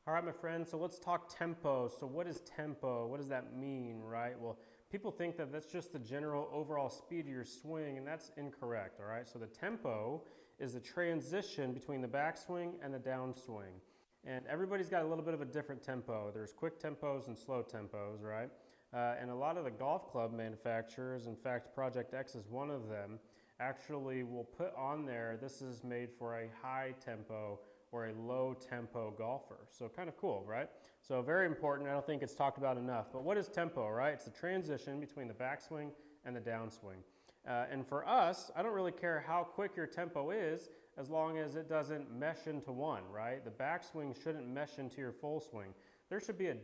All right, my friends, so let's talk tempo. So what is tempo? What does that mean, right? Well, people think that that's just the general overall speed of your swing, and that's incorrect, all right? So the tempo is the transition between the backswing and the downswing. And everybody's got a little bit of a different tempo. There's quick tempos and slow tempos, right? And a lot of the golf club manufacturers, in fact, Project X is one of them, actually will put on there, this is made for a high tempo or a low tempo golfer. So kind of cool, right? So very important. I don't think it's talked about enough. But what is tempo, right? It's the transition between the backswing and the downswing. And for us, I don't really care how quick your tempo is as long as it doesn't mesh into one, right? The backswing shouldn't mesh into your full swing. There should be a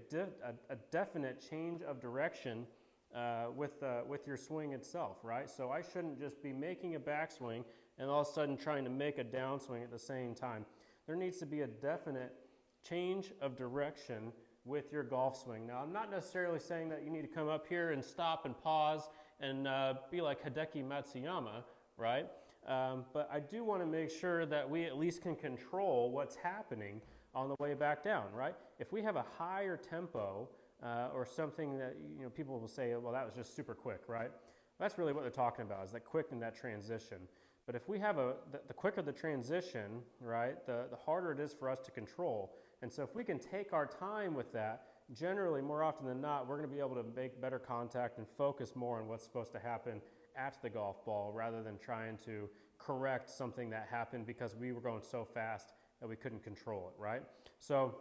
definite change of direction with your swing itself, right? So I shouldn't just be making a backswing and all of a sudden trying to make a downswing at the same time. There needs to be a definite change of direction with your golf swing. Now, I'm not necessarily saying that you need to come up here and stop and pause and be like Hideki Matsuyama, right? But I do want to make sure that we at least can control what's happening on the way back down, right? If we have a higher tempo or something that people will say, well, that was just super quick, right? That's really what they're talking about, is that quick and that transition. But if we have the quicker the transition, right, the harder it is for us to control. And so if we can take our time with that, generally, more often than not, we're going to be able to make better contact and focus more on what's supposed to happen at the golf ball rather than trying to correct something that happened because we were going so fast that we couldn't control it, right? So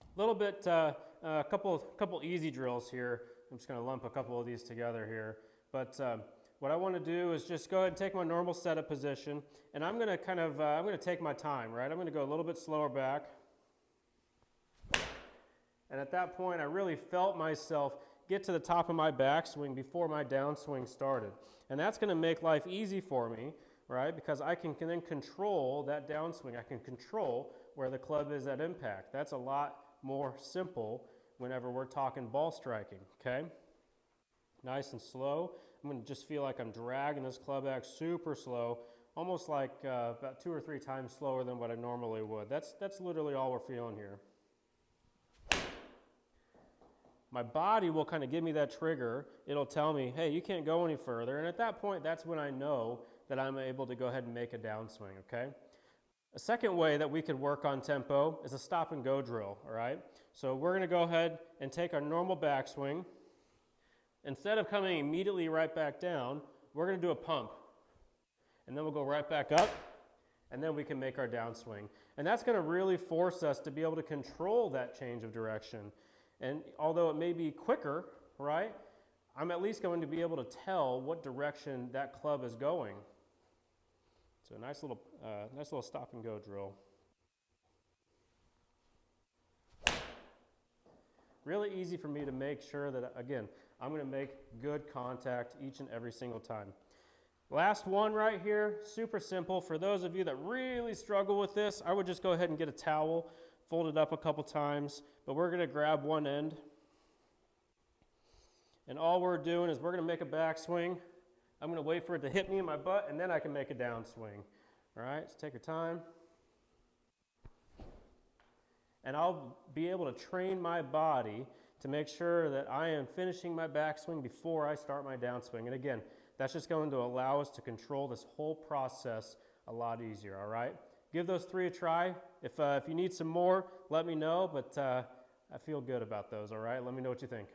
a little bit, a couple easy drills here. I'm just going to lump a couple of these together here. But what I want to do is just go ahead and take my normal setup position, and I'm going to kind of, I'm going to take my time, right? I'm going to go a little bit slower back. And at that point, I really felt myself get to the top of my backswing before my downswing started. And that's going to make life easy for me, right? Because I can then control that downswing. I can control where the club is at impact. That's a lot more simple whenever we're talking ball striking, okay? Nice and slow. I'm going to just feel like I'm dragging this club back super slow, almost like about 2 or 3 times slower than what I normally would. That's literally all we're feeling here. My body will kind of give me that trigger. It'll tell me, hey, you can't go any further. And at that point, that's when I know that I'm able to go ahead and make a downswing, okay? A second way that we could work on tempo is a stop and go drill, all right? So we're going to go ahead and take our normal backswing. Instead of coming immediately right back down, we're going to do a pump. And then we'll go right back up, and then we can make our downswing. And that's going to really force us to be able to control that change of direction. And although it may be quicker, right, I'm at least going to be able to tell what direction that club is going. So a nice little stop and go drill. Really easy for me to make sure that, again, I'm going to make good contact each and every single time. Last one right here, super simple. For those of you that really struggle with this, I would just go ahead and get a towel, fold it up a couple times, but we're going to grab one end. And all we're doing is we're going to make a backswing. I'm going to wait for it to hit me in my butt, and then I can make a downswing. All right, so take your time. And I'll be able to train my body to make sure that I am finishing my backswing before I start my downswing. And again, that's just going to allow us to control this whole process a lot easier, all right? Give those 3 a try. If you need some more, let me know, but I feel good about those, all right? Let me know what you think.